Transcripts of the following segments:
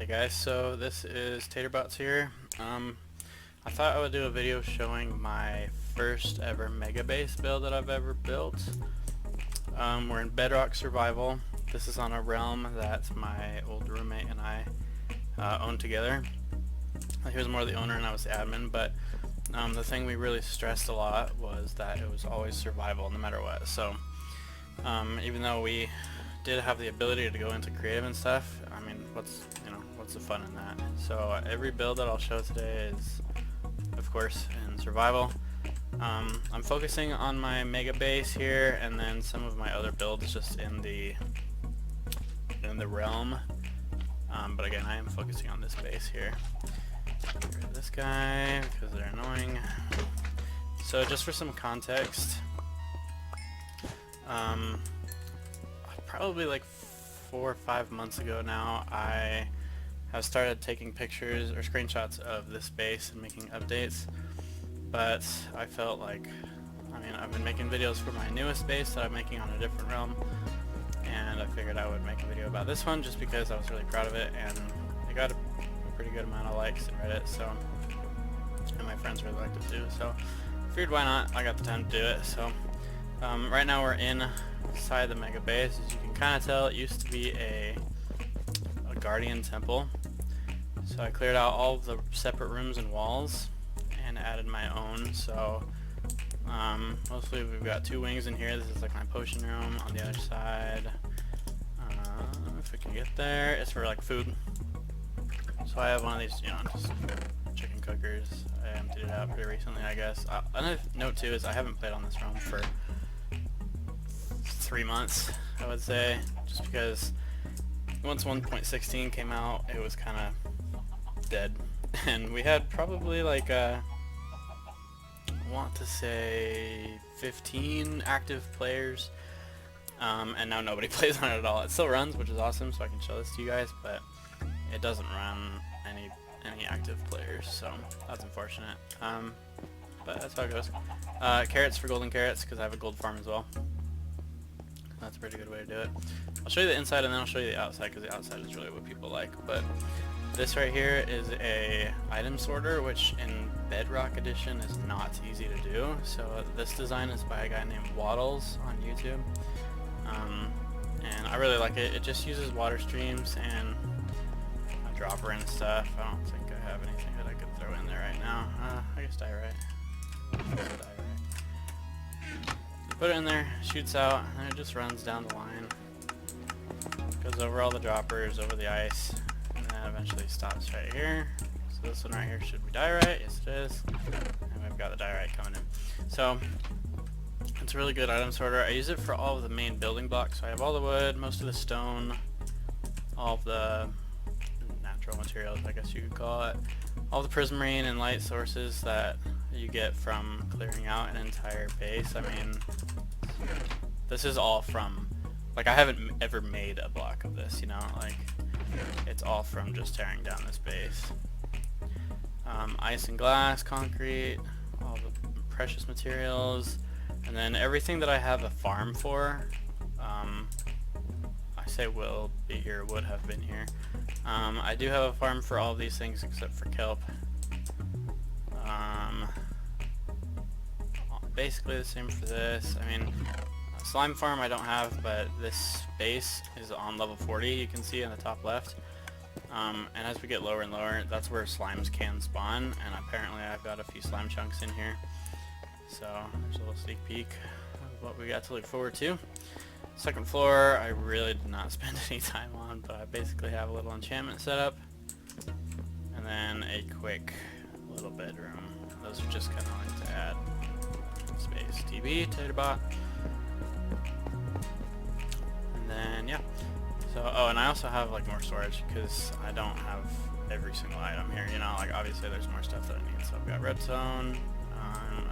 Hey guys, so this is Taterbots here. I thought I would do a video showing my first ever Megabase build that I've ever built. We're in Bedrock Survival. This is on a realm that my old roommate and I owned together. He was more the owner and I was the admin, but the thing we really stressed a lot was that it was always survival no matter what. So even though we did have the ability to go into creative and stuff, I mean, what's the fun in that? So every build that I'll show today is, of course, in survival. I'm focusing on my mega base here, and then some of my other builds just in the realm. But again, I am focusing on this base here. Get rid of this guy because they're annoying. So just for some context, probably like 4 or 5 months ago now, I have started taking pictures or screenshots of this base and making updates, but I felt like, I've been making videos for my newest base that I'm making on a different realm, and I figured I would make a video about this one just because I was really proud of it, and it got a pretty good amount of likes in Reddit, so, and my friends really liked it too, so I figured why not. I got the time to do it. So right now we're inside the mega base. As you can kind of tell, it used to be a guardian temple. So I cleared out all of the separate rooms and walls and added my own. So mostly we've got 2 wings in here. This is like my potion room. On the other side, if we can get there, it's for like food. So I have one of these, just chicken cookers. I emptied it out pretty recently, I guess. Another note too is I haven't played on this realm for 3 months, I would say, just because once 1.16 came out, it was kind of dead, and we had probably like I want to say 15 active players, and now nobody plays on it at all. It still runs, which is awesome, so I can show this to you guys, but it doesn't run any active players, so that's unfortunate. But that's how it goes. Carrots for golden carrots, because I have a gold farm as well. That's a pretty good way to do it. I'll show you the inside and then I'll show you the outside, because the outside is really what people like. But this right here is a item sorter, which in Bedrock Edition is not easy to do. So this design is by a guy named Waddles on YouTube, and I really like it. It just uses water streams and a dropper and stuff. I don't think I have anything that I could throw in there right now. I guess diorite. Put it in there, shoots out, and it just runs down the line. Goes over all the droppers, over the ice, and then eventually stops right here. So this one right here should be diorite. Yes, it is. And we've got the diorite coming in. So it's a really good item sorter. I use it for all of the main building blocks. So I have all the wood, most of the stone, all of the natural materials, I guess you could call it, all the prismarine and light sources that you get from clearing out an entire base. I mean, this is all from, like, I haven't ever made a block of this, like, it's all from just tearing down this base. Ice and glass, concrete, all the precious materials, and then everything that I have a farm for, I say will be here, would have been here. I do have a farm for all of these things except for kelp. Basically the same for this. Slime farm I don't have, but this base is on level 40, you can see in the top left. And as we get lower and lower, that's where slimes can spawn, and apparently I've got a few slime chunks in here. So there's a little sneak peek of what we got to look forward to. Second floor I really did not spend any time on, but I basically have a little enchantment set up, and then a quick little bedroom. Those are just kind of like to add space. TB, Taterbot. And then, yeah. So, oh, and I also have like more storage, because I don't have every single item here, like obviously there's more stuff that I need. So I've got redstone,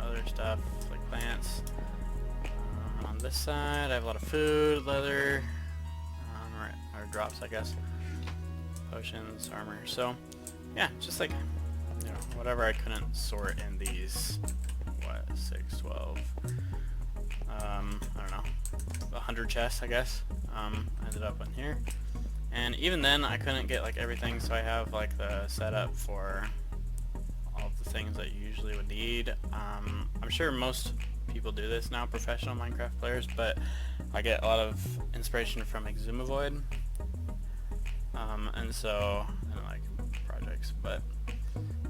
other stuff like plants. On this side I have a lot of food, leather, or drops I guess, potions, armor. So yeah, just like, whatever I couldn't sort in these, 6, 12, I don't know, 100 chests I guess, ended up in here. And even then I couldn't get like everything, so I have like the setup for all of the things that you usually would need. I'm sure most people do this now, professional Minecraft players, but I get a lot of inspiration from Exumavoid, and so I don't like projects, but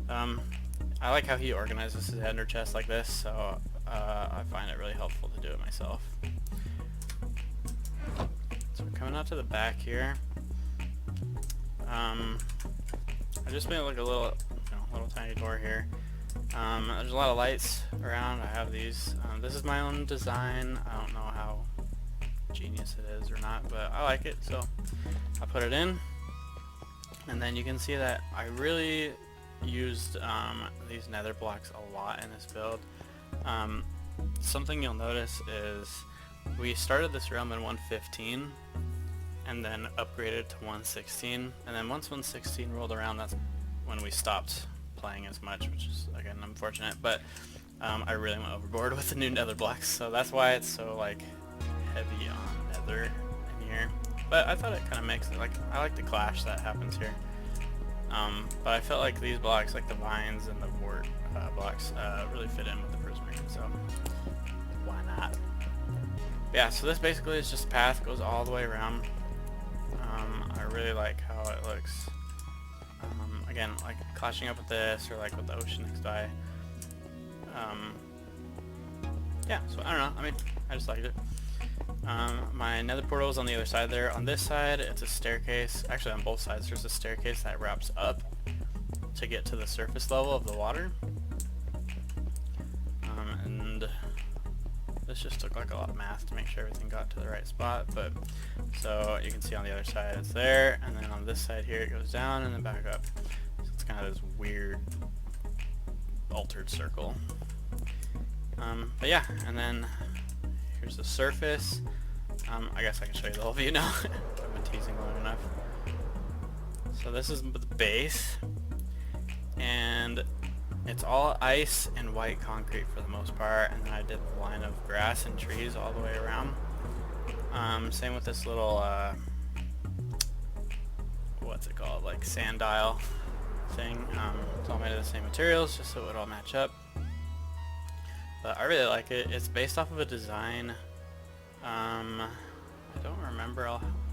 I like how he organizes his ender chest like this, so I find it really helpful to do it myself. So we're coming out to the back here. I just made like a little, little tiny door here. There's a lot of lights around. I have these. This is my own design. I don't know how genius it is or not, but I like it, so I put it in. And then you can see that I really used these nether blocks a lot in this build. Something you'll notice is we started this realm in 1.15 and then upgraded to 1.16, and then once 1.16 rolled around, that's when we stopped playing as much, which is again unfortunate, but I really went overboard with the new nether blocks, so that's why it's so like heavy on nether in here. But I thought it kind of makes it, like, I like the clash that happens here. But I felt like these blocks, like the vines and the wart blocks, really fit in with the prismarine, so why not? Yeah, so this basically is just a path, goes all the way around. I really like how it looks. Again, like clashing up with this, or like with the ocean next by. Yeah, so I don't know, I mean, I just liked it. My nether portal is on the other side there. On this side, it's a staircase. Actually, on both sides, there's a staircase that wraps up to get to the surface level of the water. And this just took like a lot of math to make sure everything got to the right spot. But so you can see on the other side it's there, and then on this side here it goes down and then back up. So it's kind of this weird altered circle. But yeah, and then here's the surface. I guess I can show you the whole view now. I've been teasing long enough. So this is the base, and it's all ice and white concrete for the most part, and then I did the line of grass and trees all the way around. Same with this little, what's it called, like sandile thing. It's all made of the same materials, just so it would all match up. But I really like it. It's based off of a design. I don't remember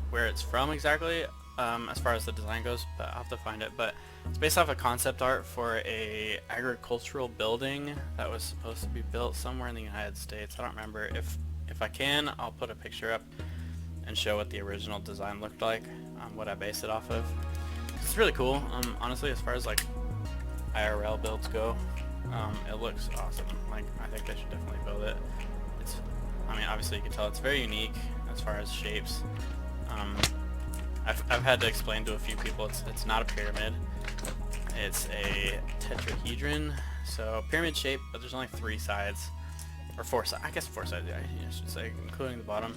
where it's from exactly, as far as the design goes, but I'll have to find it. But it's based off of concept art for a agricultural building that was supposed to be built somewhere in the United States. I don't remember. If I can, I'll put a picture up and show what the original design looked like, what I based it off of. It's really cool. Honestly, as far as like IRL builds go, it looks awesome. Like, I think they should definitely build it. I mean, obviously you can tell it's very unique as far as shapes. I've had to explain to a few people it's not a pyramid. It's a tetrahedron. So pyramid shape, but there's only 3 sides. Or 4 sides. I guess 4 sides, yeah, I should say, including the bottom.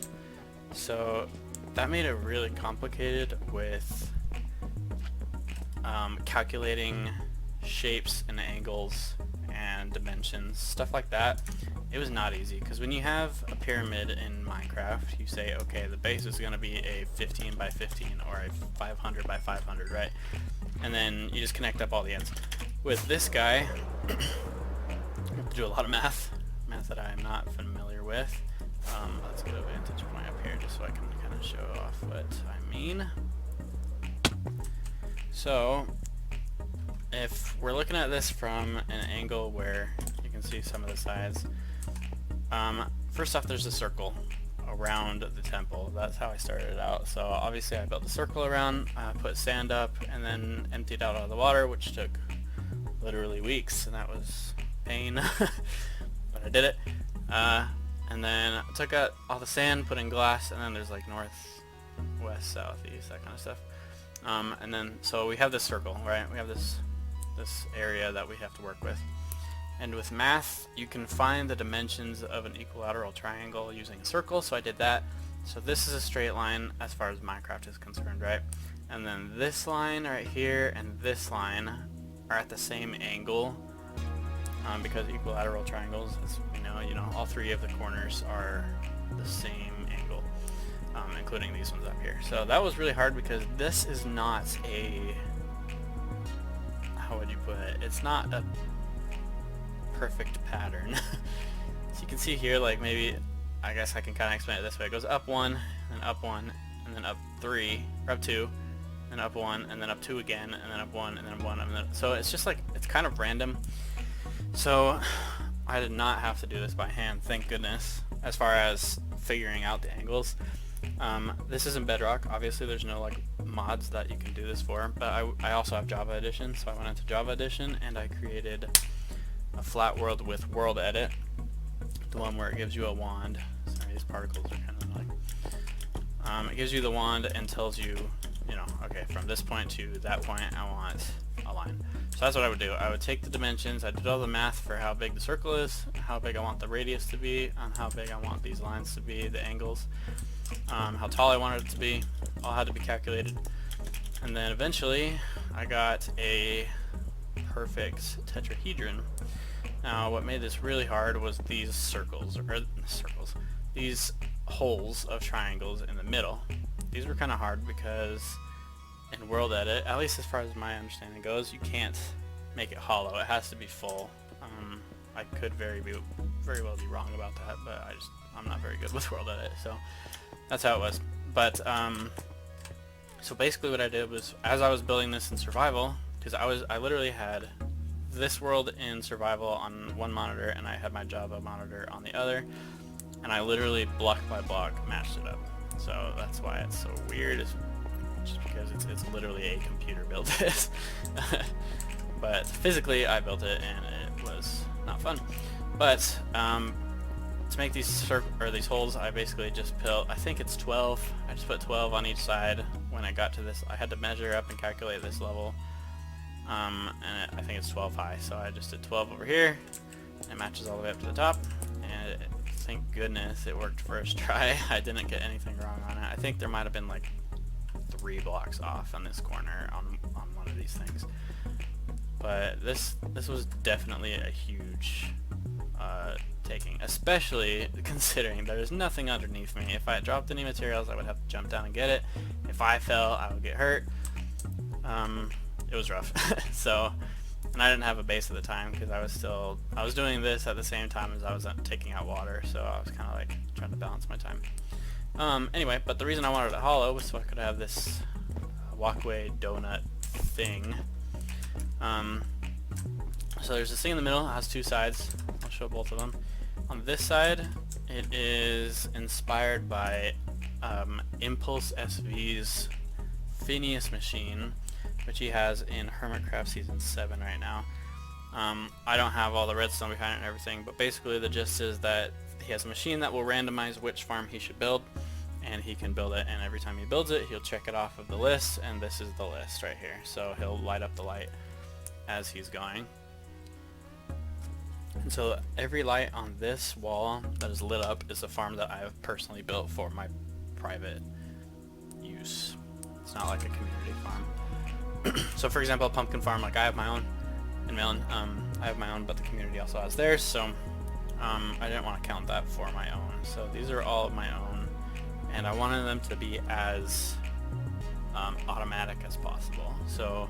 So that made it really complicated with calculating shapes and angles and dimensions, stuff like that. It was not easy, because when you have a pyramid in Minecraft, you say, okay, the base is going to be a 15 by 15 or a 500 by 500, right? And then you just connect up all the ends. With this guy, you have to do a lot of math that I am not familiar with. Let's get a vantage point up here just so I can kind of show off what I mean. So if we're looking at this from an angle where you can see some of the sides, first off, there's a circle around the temple. That's how I started it out. So obviously I built a circle around, put sand up, and then emptied out all the water, which took literally weeks, and that was pain. But I did it. And then I took out all the sand, put in glass, and then there's like north, west, south, east, that kind of stuff. And then so we have this circle, right? We have this area that we have to work with. And with math, you can find the dimensions of an equilateral triangle using a circle, so I did that. So this is a straight line as far as Minecraft is concerned, right? And then this line right here and this line are at the same angle, because equilateral triangles, as we know, all 3 of the corners are the same angle. including these ones up here. So that was really hard because this is not a, how would you put it? It's not a perfect pattern. So you can see here, like maybe, I guess I can kind of explain it this way. It goes up 1, and up 1, and then up 3, or up 2, and up 1, and then up 2 again, and then up 1, and then up 1, and then, so it's just like, it's kind of random. So I did not have to do this by hand, thank goodness, as far as figuring out the angles. This isn't Bedrock, obviously there's no like mods that you can do this for, but I also have Java Edition, so I went into Java Edition and I created a flat world with world edit, the one where it gives you a wand. Sorry, these particles are kind of like, it gives you the wand and tells you, you know, okay, from this point to that point I want a line. So that's what I would do. I would take the dimensions, I did all the math for how big the circle is, how big I want the radius to be, and how big I want these lines to be, the angles, how tall I wanted it to be, all had to be calculated. And then eventually I got a perfect tetrahedron. Now what made this really hard was these these holes of triangles in the middle. These were kind of hard because in World Edit, at least as far as my understanding goes, you can't make it hollow. It has to be full. I could very well be wrong about that, but I'm not very good with World Edit, so that's how it was. But so basically what I did was, as I was building this in Survival, because I literally had this world in Survival on one monitor and I had my Java monitor on the other, and I literally block by block matched it up. So that's why it's so weird. It's just because it's literally a computer built this. But physically I built it and it was not fun. But to make these these holes, I basically just built, I think it's 12. I just put 12 on each side. When I got to this, I had to measure up and calculate this level. And I think it's 12 high, so I just did 12 over here. It matches all the way up to the top, and thank goodness it worked first try. I didn't get anything wrong on it. I think there might have been like 3 blocks off on this corner on one of these things. But this was definitely a huge taking, especially considering there's nothing underneath me. If I dropped any materials, I would have to jump down and get it. If I fell, I would get hurt. It was rough. So, and I didn't have a base at the time because I was doing this at the same time as I was taking out water, so I was kind of like trying to balance my time. Anyway, but the reason I wanted it hollow was so I could have this walkway donut thing. So there's this thing in the middle. It has 2 sides. I'll show both of them. On this side, it is inspired by Impulse SV's Phineas machine, which he has in Hermitcraft Season 7 right now. I don't have all the redstone behind it and everything, but basically the gist is that he has a machine that will randomize which farm he should build, and he can build it, and every time he builds it, he'll check it off of the list, and this is the list right here. So he'll light up the light as he's going. And so every light on this wall that is lit up is a farm that I have personally built for my private use. It's not like a community farm. So for example, a pumpkin farm, like I have my own in Melon, I have my own, but the community also has theirs, so I didn't want to count that for my own. So these are all of my own, and I wanted them to be as automatic as possible. So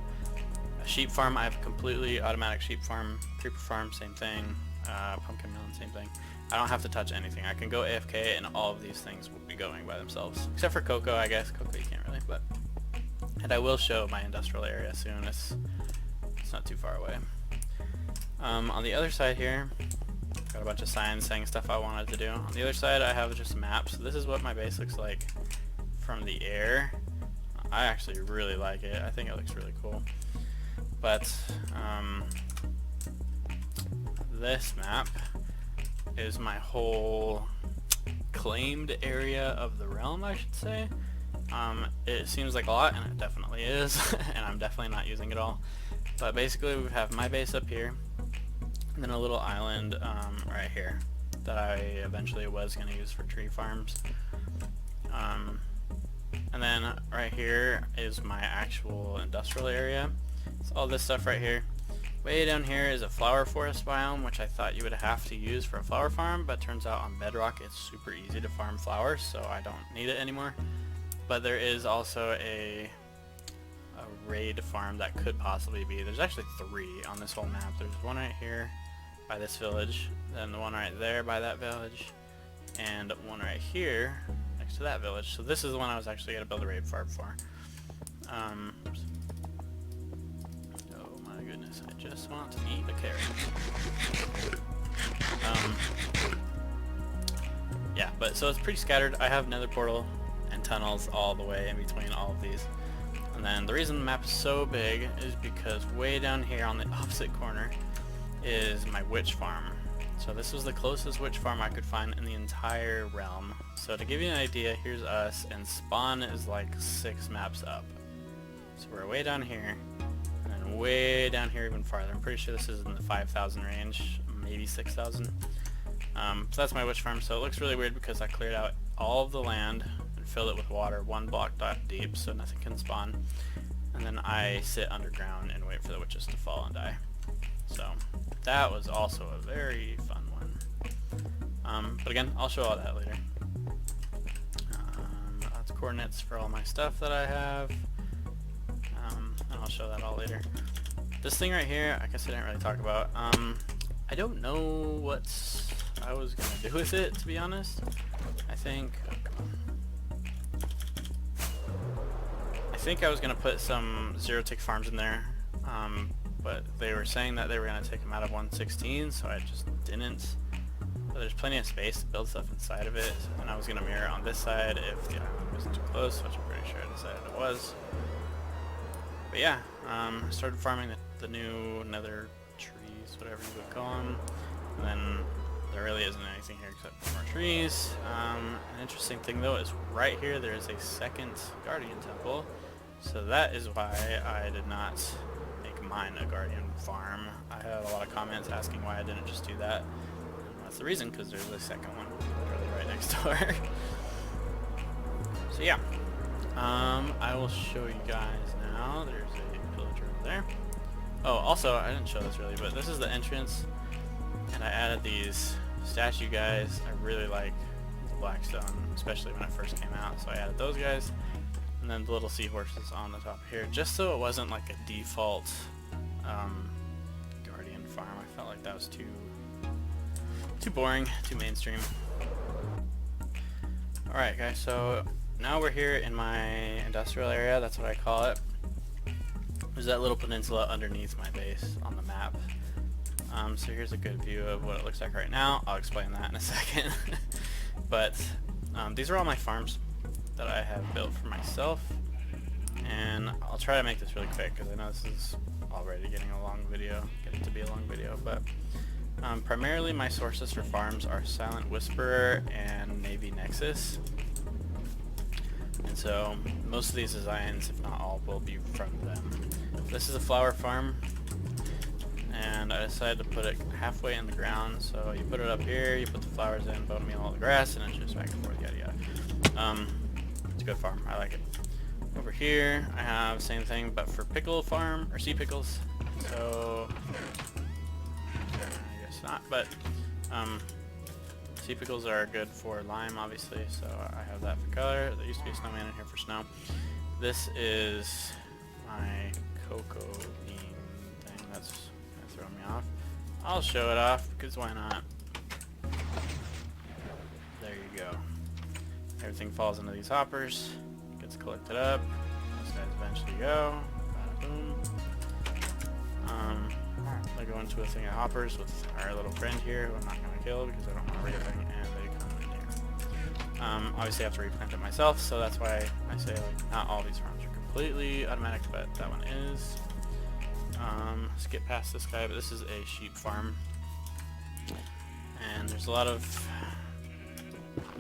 a sheep farm, I have a completely automatic sheep farm. Creeper farm, same thing. Pumpkin melon, same thing. I don't have to touch anything. I can go AFK and all of these things will be going by themselves. Except for cocoa, I guess. Cocoa you can't really, but... And I will show my industrial area soon. It's not too far away. On the other side here, got a bunch of signs saying stuff I wanted to do. On the other side I have just maps. So this is what my base looks like from the air. I actually really like it. I think it looks really cool. But this map is my whole claimed area of the realm, I should say. It seems like a lot, and it definitely is, and I'm definitely not using it all. But basically we have my base up here, and then a little island right here that I eventually was going to use for tree farms. And then right here is my actual industrial area. It's all this stuff right here. Way down here is a flower forest biome, which I thought you would have to use for a flower farm, but turns out on Bedrock it's super easy to farm flowers, so I don't need it anymore. But there is also a raid farm that could possibly be. There's actually 3 on this whole map. There's one right here by this village, then the one right there by that village, and one right here next to that village. So this is the one I was actually going to build a raid farm for. Oh my goodness, I just want to eat a carrot. Yeah, but so it's pretty scattered. I have nether portal and tunnels all the way in between all of these. And then the reason the map is so big is because way down here on the opposite corner is my witch farm. So this was the closest witch farm I could find in the entire realm. So to give you an idea, here's us, and spawn is like 6 maps up. So we're way down here, and then way down here even farther. I'm pretty sure this is in the 5,000 range, maybe 6,000. So that's my witch farm. So it looks really weird because I cleared out all of the land and filled it with water 1 block deep so nothing can spawn. And then I sit underground and wait for the witches to fall and die. So that was also a very fun one. But again, I'll show all that later. That's coordinates for all my stuff that I have. And I'll show that all later. This thing right here, I guess I didn't really talk about. I don't know what I was going to do with it, to be honest. I think I was going to put some 0-tick farms in there. But they were saying that they were going to take them out of 1.16, so I just didn't. But there's plenty of space to build stuff inside of it, and I was going to mirror on this side if the island wasn't too close, which I'm pretty sure I decided it was. But yeah, I started farming the new nether trees, whatever you would call them, and then there really isn't anything here except more trees. An interesting thing though is right here there is a second guardian temple, so that is why I did not mine a guardian farm. I had a lot of comments asking why I didn't just do that, and that's the reason, because there's a second one literally right next door. So yeah, I will show you guys now. There's a villager over there. Oh, also I didn't show this really, but this is the entrance, and I added these statue guys. I really like the blackstone, especially when it first came out, so I added those guys. And then the little seahorses on the top here, just so it wasn't like a default guardian farm. I felt like that was too boring, too mainstream. Alright guys, so now we're here in my industrial area, that's what I call it. There's that little peninsula underneath my base on the map. So here's a good view of what it looks like right now. I'll explain that in a second. But these are all my farms that I have built for myself, and I'll try to make this really quick because I know this is already getting to be a long video, but primarily my sources for farms are Silent Whisperer and Navy Nexus, and so most of these designs, if not all, will be from them. This is a flower farm, and I decided to put it halfway in the ground, so you put it up here, you put the flowers in, bone meal, all the grass, and it's just back and forth, yada yada. It's a good farm, I like it. Over here I have same thing but for pickle farm, or sea pickles. So I guess not, but sea pickles are good for lime obviously, so I have that for color. There used to be a snowman in here for snow. This is my cocoa bean thing that's gonna throw me off. I'll show it off because why not? There you go. Everything falls into these hoppers, gets collected up. Those guys eventually go. Bada boom. They go into a thing of hoppers with our little friend here, who I'm not going to kill because I don't want to read anything, and they come in here. Obviously I have to replant it myself, so that's why I say like not all these farms are completely automatic, but that one is. Skip past this guy, but this is a sheep farm, and there's a lot of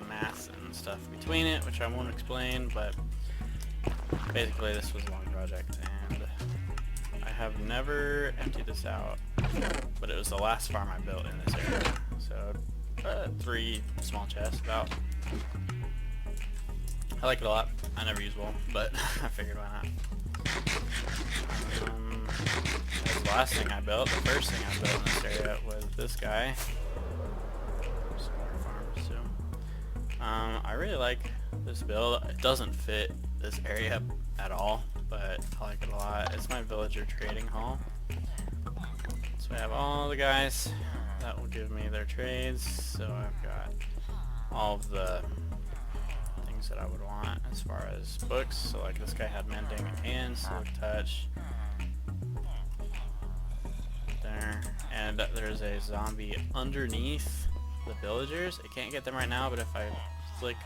math and stuff between it, which I won't explain, but basically this was a long project, and I have never emptied this out, but it was the last farm I built in this area, so 3 small chests about. I like it a lot. I never use wool, but I figured why not. There's last thing I built, the first thing I built in this area was this guy. Solar farms too. I really like this build. It doesn't fit this area at all, but I like it a lot. It's my villager trading hall. So I have all the guys that will give me their trades. So I've got all of the things that I would want as far as books. So like this guy had mending and silk touch. There. And there's a zombie underneath the villagers. I can't get them right now, but if I flick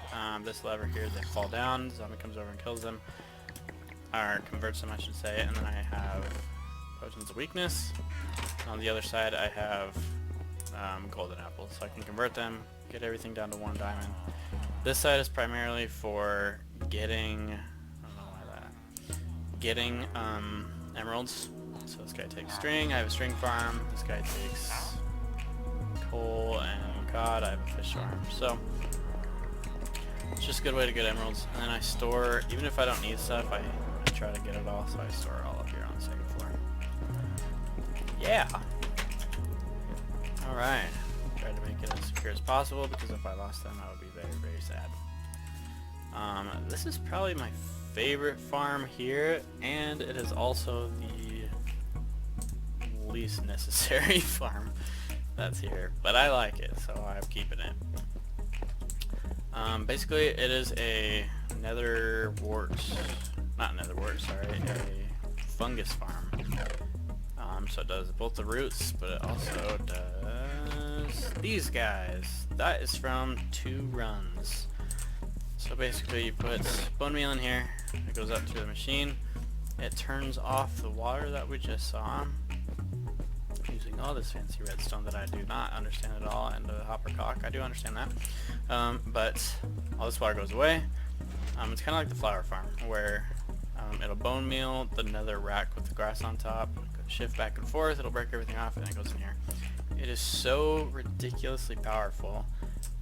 this lever here, they fall down. The zombie comes over and kills them. Or converts them, I should say. And then I have potions of weakness. And on the other side, I have golden apples. So I can convert them, get everything down to 1 diamond. This side is primarily for getting, I don't know why that, getting emeralds. So this guy takes string, I have a string farm. This guy takes coal and cod, I have a fish farm. So it's just a good way to get emeralds. And then I store, even if I don't need stuff, I try to get it all, so I store it all up here on the second floor. Yeah! Alright. Try to make it as secure as possible, because if I lost them I would be very, very sad. This is probably my favorite farm here, and it is also the least necessary farm that's here, but I like it, so I'm keeping it. Basically it is a nether wart, not nether wart, sorry, a fungus farm. So it does both the roots, but it also does these guys. That is from 2 runs. So basically you put bone meal in here, it goes up to the machine, it turns off the water that we just saw, using all this fancy redstone that I do not understand at all, and the hopper cock, I do understand that, but all this water goes away. It's kind of like the flower farm, where it'll bone meal the nether rack with the grass on top, shift back and forth, it'll break everything off, and it goes in here. It is so ridiculously powerful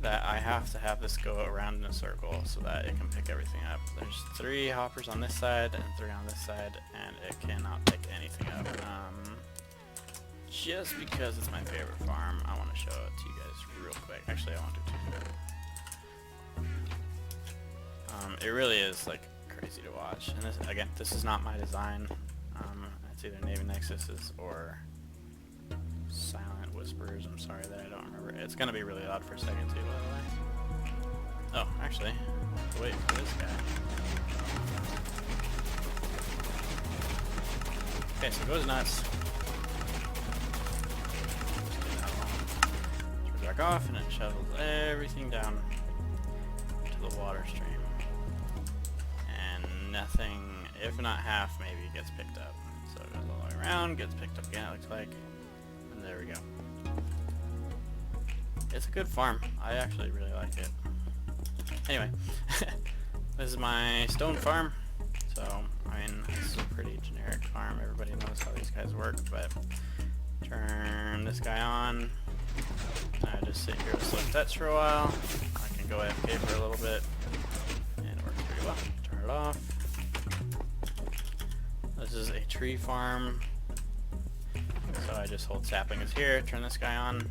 that I have to have this go around in a circle so that it can pick everything up. There's 3 hoppers on this side and 3 on this side, and it cannot pick anything up. Just because it's my favorite farm, I want to show it to you guys real quick. Actually, I want to do 2. It really is like crazy to watch. And this, again, this is not my design. It's either Navy Nexus's or Silent Whisperers. I'm sorry that I don't remember. It's gonna be really loud for a second too, by the way. Oh, actually, I have to wait for this guy. Okay, so it goes nuts. Turns back off, and it shovels everything down to the water stream. And nothing, if not half, maybe gets picked up. So it goes all the way around, gets picked up again, it looks like. And there we go. It's a good farm. I actually really like it. Anyway, this is my stone farm. So, I mean, this is a pretty generic farm. Everybody knows how these guys work, but turn this guy on. I just sit here with Slick Touch for a while. I can go AFK for a little bit, and it works pretty well. Turn it off. This is a tree farm. So I just hold saplings here, turn this guy on.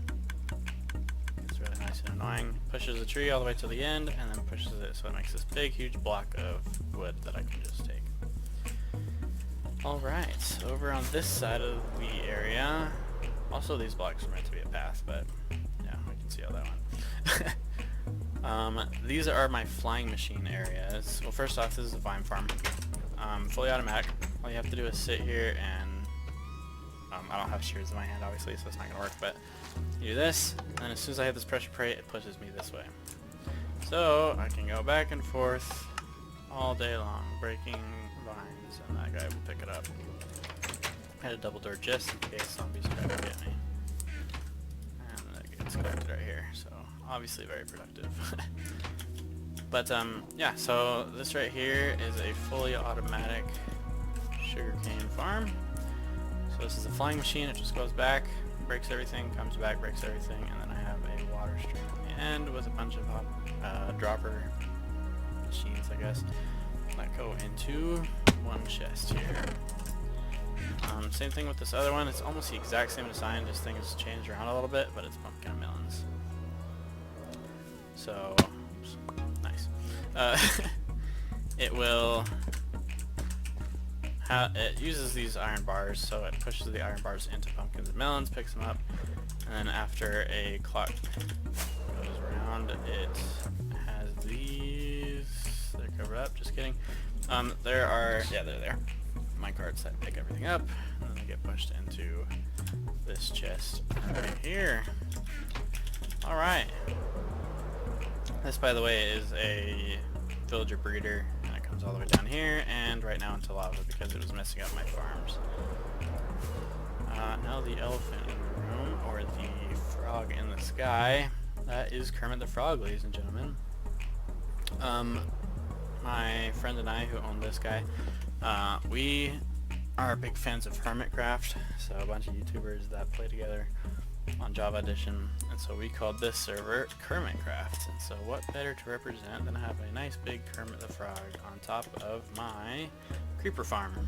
It's really nice and annoying. Pushes the tree all the way to the end, and then pushes it so it makes this big, huge block of wood that I can just take. Alright, over on this side of the area, also these blocks are meant to be a path, but yeah, we can see how that went. These are my flying machine areas. Well, first off, this is a vine farm. Fully automatic. All you have to do is sit here and I don't have shears in my hand, obviously, so it's not going to work, but you do this, and as soon as I hit this pressure plate, it pushes me this way. So I can go back and forth all day long, breaking vines, and that guy will pick it up. I had a double door just in case zombies try to get me. And that gets collected right here, so obviously very productive. But yeah, so this right here is a fully automatic sugarcane farm. So this is a flying machine, it just goes back, breaks everything, comes back, breaks everything, and then I have a water stream at the end with a bunch of dropper machines, I guess, that go into one chest here. Same thing with this other one. It's almost the exact same design, just things changed around a little bit, but it's pumpkin and melons. So, oops, nice. It will it uses these iron bars, so it pushes the iron bars into pumpkins and melons, picks them up, and then after a clock goes around, it has these. They're covered up. Just kidding. There are they're there. Minecarts that pick everything up, and then they get pushed into this chest right here. All right. This, by the way, is a villager breeder, and it comes all the way down here, and right now into lava because it was messing up my farms. Now the elephant in the room, or the frog in the sky. That is Kermit the Frog, ladies and gentlemen. My friend and I, who own this guy, we are big fans of Hermitcraft, so a bunch of YouTubers that play together on Java Edition, and so we called this server Kermitcraft. And so what better to represent than have a nice big Kermit the Frog on top of my creeper farm,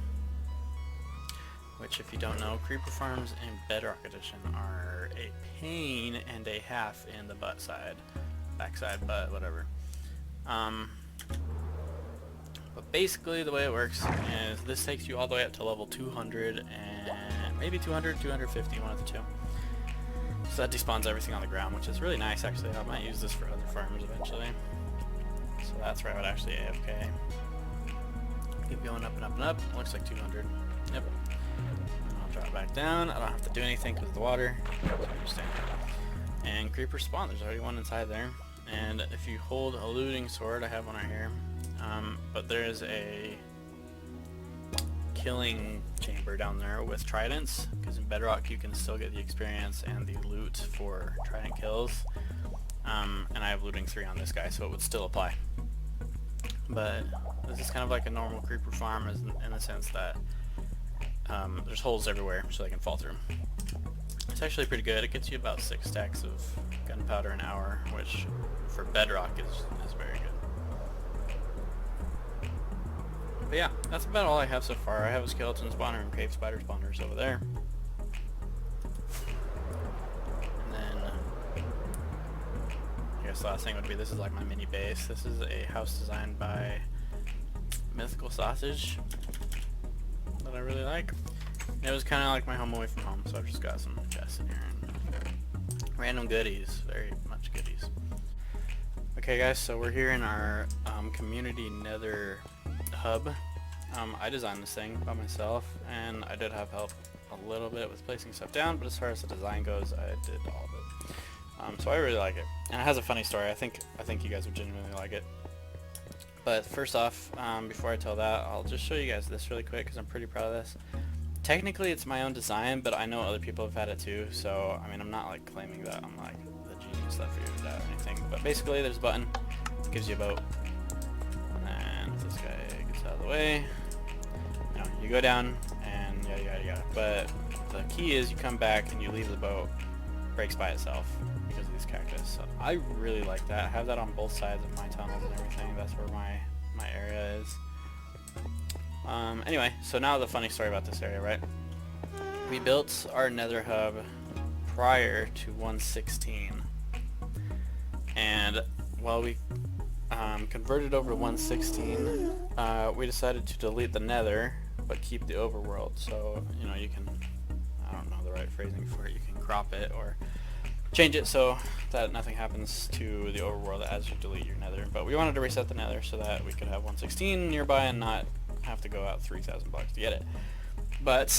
which, if you don't know, creeper farms in Bedrock Edition are a pain and a half in the backside, butt, whatever. But basically the way it works is this takes you all the way up to level 200 and maybe 200, 250, one of the two. So that despawns everything on the ground, which is really nice actually. I might use this for other farms eventually. So that's where I would actually AFK. Keep going up and up and up. It looks like 200. Yep. And I'll drop back down. I don't have to do anything because of the water. So I just stand there. And creepers spawn. There's already one inside there. And if you hold a looting sword, I have one right here. But there is a killing chamber down there with tridents, because in Bedrock you can still get the experience and the loot for trident kills. And I have looting 3 on this guy, so it would still apply. But this is kind of like a normal creeper farm in the sense that there's holes everywhere so they can fall through. It's actually pretty good. It gets you about 6 stacks of gunpowder an hour, which for Bedrock is very good. But yeah, that's about all I have so far. I have a skeleton spawner and cave spider spawners over there. And then I guess the last thing would be, this is like my mini base. This is a house designed by Mythical Sausage that I really like. And it was kind of like my home away from home, so I've just got some chests in here and random goodies, very much goodies. Okay guys, so we're here in our community Nether Hub. I designed this thing by myself, and I did have help a little bit with placing stuff down, but as far as the design goes, I did all of it. So I really like it, and it has a funny story. I think you guys would genuinely like it. But first off, before I tell that, I'll just show you guys this really quick because I'm pretty proud of this. Technically it's my own design, but I know other people have had it too, so I mean, I'm not like claiming that I'm like the genius that figured it out or anything. But basically there's a button, it gives you a boat, and if this guy gets out of the way, you go down and yada yada yada. But the key is you come back and you leave the boat, breaks by itself because of these cactus. So I really like that. I have that on both sides of my tunnels and everything. That's where my area is. Anyway, so now the funny story about this area, right? We built our Nether Hub prior to 1.16, and while we converted over to 1.16, we decided to delete the Nether but keep the overworld. So you can, I don't know the right phrasing for it, you can crop it or change it so that nothing happens to the overworld as you delete your Nether. But we wanted to reset the Nether so that we could have 1.16 nearby and not have to go out 3,000 blocks to get it. But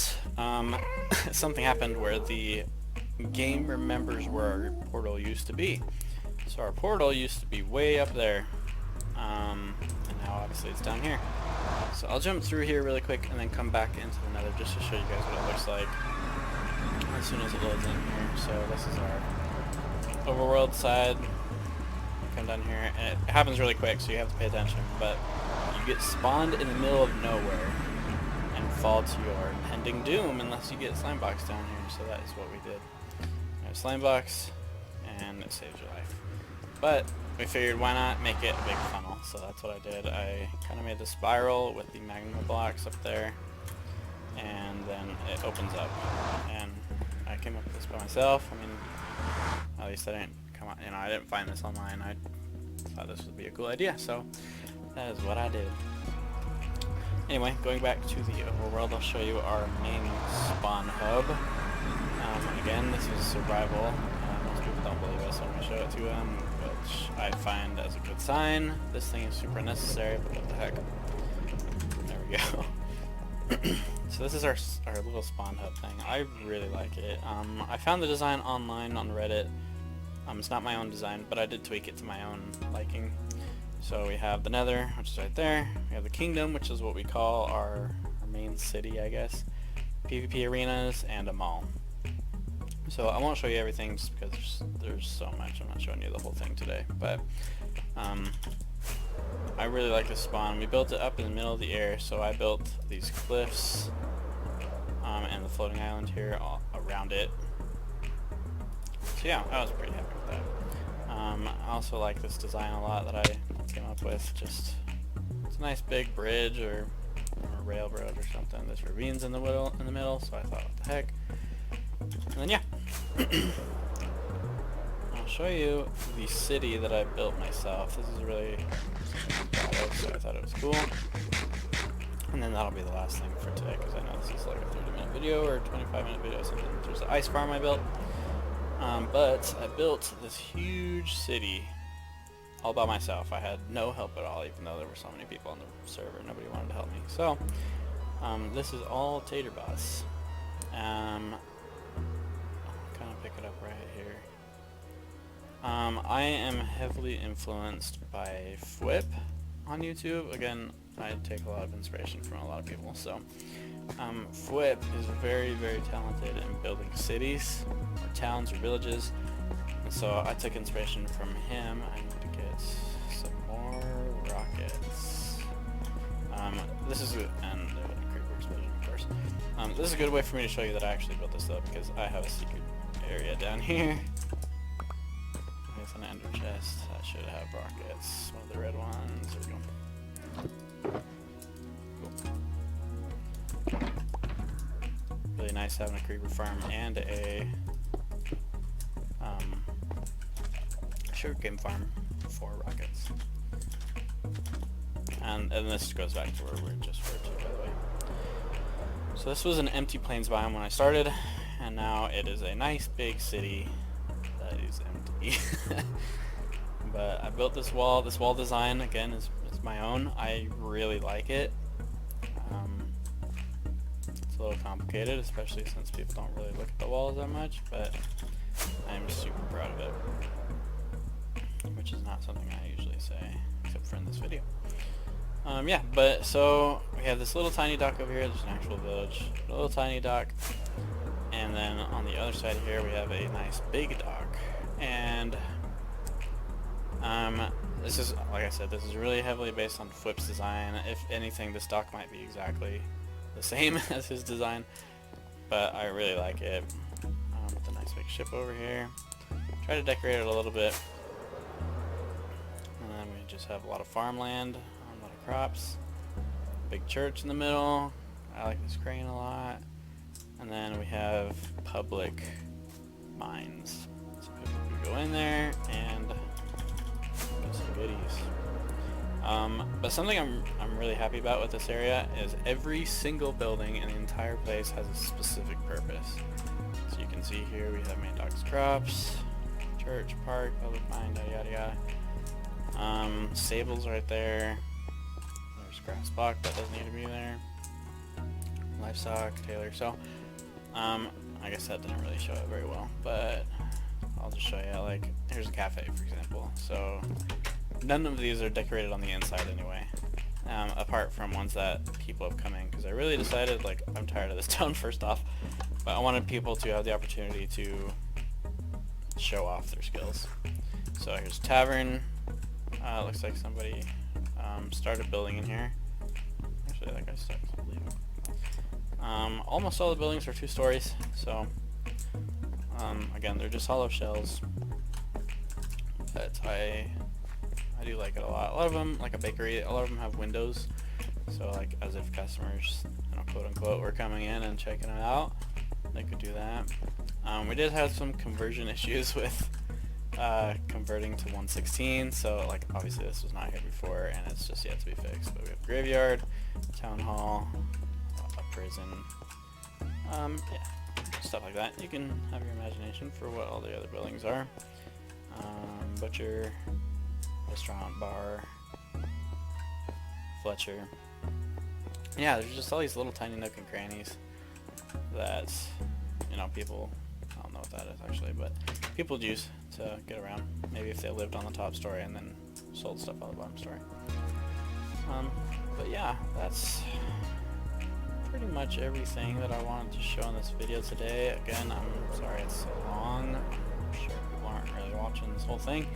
something happened where the game remembers where our portal used to be. So our portal used to be way up there, and now obviously it's down here. So I'll jump through here really quick and then come back into the Nether just to show you guys what it looks like as soon as it loads in here. So this is our overworld side. Come down here, and it happens really quick, so you have to pay attention. But you get spawned in the middle of nowhere and fall to your impending doom unless you get slime box down here. So that is what we did. You have slime box, and it saves your life. But we figured, why not make it a big funnel? So that's what I did. I kind of made the spiral with the magma blocks up there, and then it opens up. And I came up with this by myself. I mean, at least I didn't come on, I didn't find this online. I thought this would be a cool idea, so that is what I did. Anyway, going back to the overworld, I'll show you our main spawn hub. Again, this is survival. Most people don't believe us, so I'm going to show it to them, which I find as a good sign. This thing is super necessary, but what the heck. There we go. So this is our little spawn hub thing. I really like it. I found the design online on Reddit. It's not my own design, but I did tweak it to my own liking. So we have the Nether, which is right there. We have the Kingdom, which is what we call our main city, I guess. PvP arenas, and a mall. So I won't show you everything just because there's so much. I'm not showing you the whole thing today. But I really like this spawn. We built it up in the middle of the air, so I built these cliffs and the floating island here all around it. So yeah, I was pretty happy with that. I also like this design a lot that I came up with. Just it's a nice big bridge or a railroad or something. There's ravines in the middle, so I thought, what the heck. And then yeah, I'll show you the city that I built myself. This is really so I thought it was cool. And then that'll be the last thing for today, because I know this is like a 30-minute video or 25-minute video or something. There's an ice farm I built. But I built this huge city all by myself. I had no help at all, even though there were so many people on the server. Nobody wanted to help me. So, this is all Tater Boss. I'll kind of pick it up right here. I am heavily influenced by Fwip on YouTube. Again, I take a lot of inspiration from a lot of people. So, Fwip is very, very talented in building cities, or towns, or villages. And so I took inspiration from him. I need to get some more rockets. This is and the creeper explosion, of course. This is a good way for me to show you that I actually built this though, because I have a secret area down here. It's an ender chest. That should have rockets. One of the red ones. There we go. Cool. Really nice having a creeper farm and a sugarcane farm for rockets. And this goes back to where we just were to, by the way. So this was an empty plains biome when I started, and now it is a nice big city that is empty. But I built this wall. This wall design, again, is my own. I really like it. It's a little complicated, especially since people don't really look at the walls that much, but I'm super proud of it. Which is not something I usually say, except for in this video. Yeah, but so we have this little tiny dock over here. There's an actual village, a little tiny dock, and then on the other side here we have a nice big dock. And this is, like I said, this is really heavily based on Fwip's design. If anything, this dock might be exactly the same as his design, but I really like it. With a nice big ship over here. Try to decorate it a little bit. And then we just have a lot of farmland, a lot of crops, big church in the middle. I like this crane a lot. And then we have public mines. So people can go in there and get some goodies. But something I'm really happy about with this area is every single building in the entire place has a specific purpose. So you can see here we have main docks, crops, church, park, public mine, yada yada yada. Stables right there. There's grass block that doesn't need to be there. Livestock, Taylor. So I guess that didn't really show it very well, but I'll just show you. Like, here's a cafe, for example. So none of these are decorated on the inside anyway, apart from ones that people have come in, because I really decided, like, I'm tired of this town first off, but I wanted people to have the opportunity to show off their skills. So here's a tavern. Looks like somebody started building in here. Actually, that guy's stuck. Almost all the buildings are 2 stories, so again, they're just hollow shells, but I do like it a lot. A lot of them, like a bakery, a lot of them have windows, so like as if customers quote unquote, were coming in and checking it out, they could do that. We did have some conversion issues with converting to 116, so like obviously this was not here before and it's just yet to be fixed. But we have graveyard, town hall, a prison, yeah, stuff like that. You can have your imagination for what all the other buildings are. Butcher, restaurant, bar, Fletcher. Yeah, there's just all these little tiny nook and crannies that, you know, people, I don't know what that is actually, but people use to get around. Maybe if they lived on the top story and then sold stuff on the bottom story. But yeah, that's pretty much everything that I wanted to show in this video today. Again, I'm sorry it's so long. I'm sure people aren't really watching this whole thing.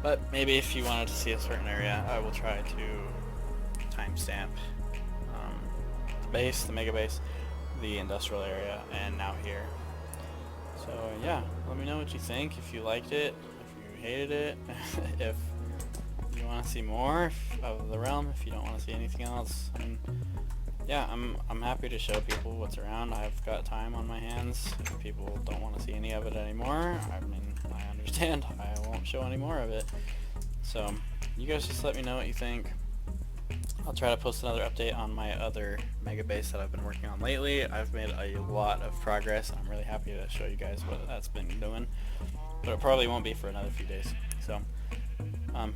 But maybe if you wanted to see a certain area, I will try to timestamp the base, the mega base, the industrial area, and now here. So yeah, let me know what you think, if you liked it, if you hated it, if you want to see more of the realm, if you don't want to see anything else. I mean, yeah, I'm happy to show people what's around. I've got time on my hands. If people don't want to see any of it anymore, I mean, I understand. I won't show any more of it. So you guys just let me know what you think. I'll try to post another update on my other mega base that I've been working on lately. I've made a lot of progress, and I'm really happy to show you guys what that's been doing. But it probably won't be for another few days. So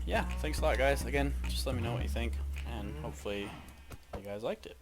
yeah, thanks a lot guys. Again, just let me know what you think, and hopefully you guys liked it.